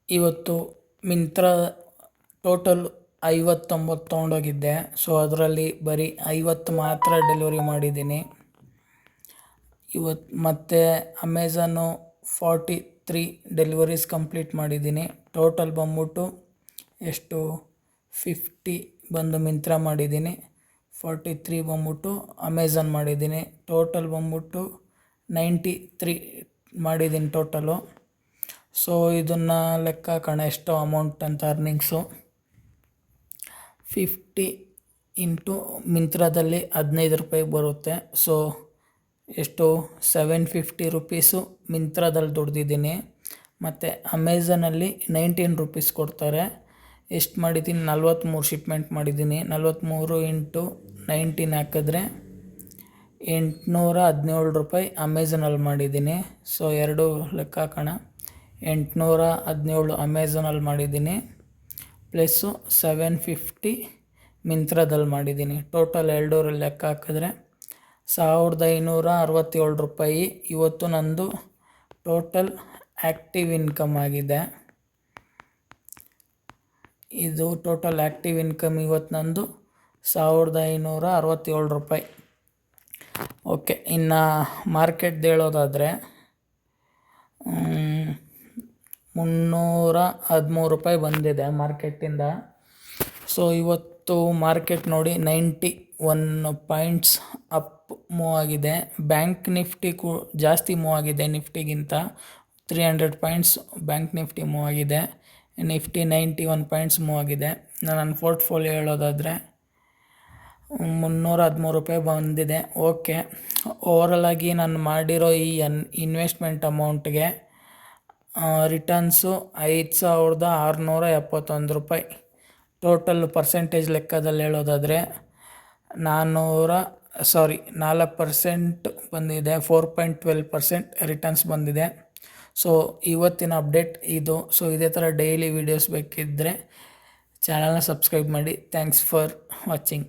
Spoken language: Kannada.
ಇವತ್ತು ಮಿಂತ್ರ ಟೋಟಲ್ 59 ತೊಗೊಂಡೋಗಿದ್ದೆ. ಸೊ ಅದರಲ್ಲಿ ಬರೀ 50 ಮಾತ್ರ ಡೆಲಿವರಿ ಮಾಡಿದ್ದೀನಿ. ಇವತ್ತು ಮತ್ತು ಅಮೆಝಾನು 43 ಡೆಲಿವರೀಸ್ ಕಂಪ್ಲೀಟ್ ಮಾಡಿದ್ದೀನಿ. ಟೋಟಲ್ ಬಂದ್ಬಿಟ್ಟು ಎಷ್ಟು 50 ಬಂದು ಮಿಂತ್ರ ಮಾಡಿದ್ದೀನಿ, 43 ಬಂದ್ಬಿಟ್ಟು ಅಮೆಝಾನ್ ಮಾಡಿದ್ದೀನಿ. ಟೋಟಲ್ ಬಂದ್ಬಿಟ್ಟು 93 ಮಾಡಿದ್ದೀನಿ ಟೋಟಲು. ಸೊ ಇದನ್ನು ಲೆಕ್ಕ ಹಾಕೋಣ ಎಷ್ಟು ಅಮೌಂಟ್ ಅಂತ. ಅರ್ನಿಂಗ್ಸು 50 ಇಂಟು ಮಿಂತ್ರದಲ್ಲಿ 15 ರೂಪಾಯಿಗೆ ಬರುತ್ತೆ. ಸೊ ಎಷ್ಟು 750 ರುಪೀಸು ಮಿಂತ್ರದಲ್ಲಿ ದುಡ್ದಿದ್ದೀನಿ. ಮತ್ತು ಅಮೆಝಾನಲ್ಲಿ 19 ರುಪೀಸ್ ಕೊಡ್ತಾರೆ. ಎಷ್ಟು ಮಾಡಿದ್ದೀನಿ, 43 ಶಿಪ್ಮೆಂಟ್ ಮಾಡಿದ್ದೀನಿ. 43 ಇಂಟು 19 ಹಾಕಿದ್ರೆ 817 ರೂಪಾಯಿ ಅಮೆಝಾನಲ್ಲಿ ಮಾಡಿದ್ದೀನಿ. ಸೊ ಎರಡು ಲೆಕ್ಕ ಹಾಕೋಣ. 817 ಅಮೆಝಾನಲ್ಲಿ ಮಾಡಿದ್ದೀನಿ, ಪ್ಲಸ್ಸು 750 ಮಿಂತ್ರದಲ್ಲಿ ಮಾಡಿದ್ದೀನಿ. ಟೋಟಲ್ ಎರಡೂರಲ್ಲಿ ಲೆಕ್ಕ ಹಾಕಿದ್ರೆ 1567 ರೂಪಾಯಿ ಇವತ್ತು ನಂದು ಟೋಟಲ್ ಆ್ಯಕ್ಟಿವ್ ಇನ್ಕಮ್ ಆಗಿದೆ. ಇದು ಟೋಟಲ್ ಆ್ಯಕ್ಟಿವ್ ಇನ್ಕಮ್ ಇವತ್ತು ನಂದು 1567 ರೂಪಾಯಿ. ಓಕೆ, ಇನ್ನು ಮಾರ್ಕೆಟ್ದು ಹೇಳೋದಾದರೆ 313 ರೂಪಾಯಿ ಬಂದಿದೆ ಮಾರ್ಕೆಟಿಂದ. ಸೊ ಇವತ್ತು ಮಾರ್ಕೆಟ್ ನೋಡಿ 91 ಪಾಯಿಂಟ್ಸ್ ಅಪ್ ಮೂವ್ ಆಗಿದೆ. ಬ್ಯಾಂಕ್ ನಿಫ್ಟಿ ಜಾಸ್ತಿ ಮೂವ್ ಆಗಿದೆ ನಿಫ್ಟಿಗಿಂತ. 300 ಪಾಯಿಂಟ್ಸ್ ಬ್ಯಾಂಕ್ ನಿಫ್ಟಿ ಮೂವ್ ಆಗಿದೆ. ನಿಫ್ಟಿ 91 ಪಾಯಿಂಟ್ಸ್ ಮೂವ್ ಆಗಿದೆ. ನನ್ನ ಪೋರ್ಟ್ಫೋಲಿಯೋ ಹೇಳೋದಾದರೆ 313 ರೂಪಾಯಿ ಬಂದಿದೆ. ಓಕೆ, ಓವರಾಲಾಗಿ ನಾನು ಮಾಡಿರೋ ಈ ಇನ್ವೆಸ್ಟ್ಮೆಂಟ್ ಅಮೌಂಟ್ಗೆ ರಿಟರ್ನ್ಸು 5671 ರೂಪಾಯಿ. ಟೋಟಲ್ ಪರ್ಸೆಂಟೇಜ್ ಲೆಕ್ಕದಲ್ಲಿ ಹೇಳೋದಾದರೆ 4% ಬಂದಿದೆ. 4.12% ರಿಟರ್ನ್ಸ್ ಬಂದಿದೆ. ಸೊ ಇವತ್ತಿನ ಅಪ್ಡೇಟ್ ಇದು. ಸೊ ಇದೇ ಥರ ಡೈಲಿ ವೀಡಿಯೋಸ್ ಬೇಕಿದ್ದರೆ ಚಾನಲ್ನ ಸಬ್ಸ್ಕ್ರೈಬ್ ಮಾಡಿ. Thanks for watching.